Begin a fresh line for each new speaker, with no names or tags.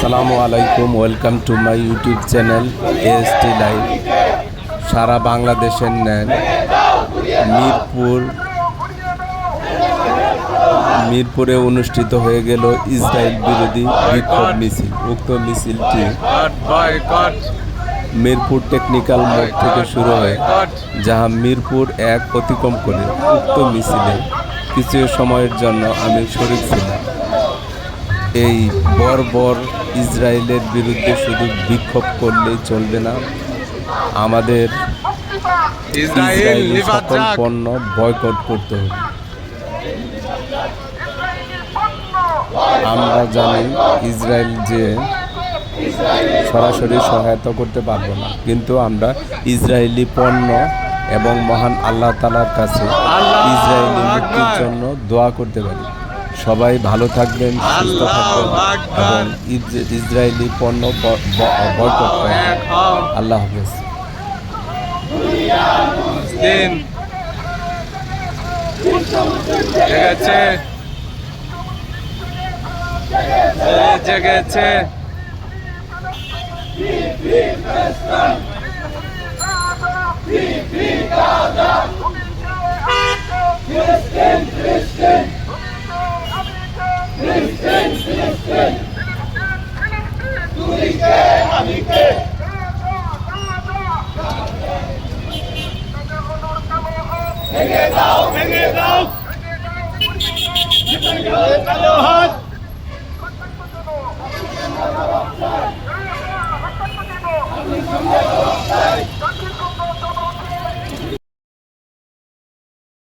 আসসালামু আলাইকুম, welcome to my YouTube channel AST live. সারা বাংলাদেশের নেন মিরপুরে অনুষ্ঠিত হয়ে গেল ইসরায়েল বিরোধী বিক্ষোভ মিছিল। উক্ত মিছিলটি মিরপুর টেকনিক্যাল মোড় থেকে শুরু হয়ে মিরপুর 1 অতিক্রম করে। উক্ত মিছিলে কিছু সময়ের জন্য আমি শরীক ছিলাম। এই বর্বর ইসরায়েলের বিরুদ্ধে শুধু বিক্ষোভ করলেই চলবে না, আমাদের ইসরায়েলি সকল পণ্য বয়কট করতে হবে। আমরা জানি ইসরায়েল যে সরাসরি সহায়তা করতে পারবো না, কিন্তু আমরা ইসরায়েলি পণ্য এবং মহান আল্লাহ তাআলার কাছে ইসরায়েলি মুক্তির জন্য দোয়া করতে পারি। সবাই ভালো থাকবেন, সুস্থ থাকবেন এবং ইসরায়েলি পণ্য বয়কট করবেন। আল্লাহ হাফেজ।
জেগেছে Christian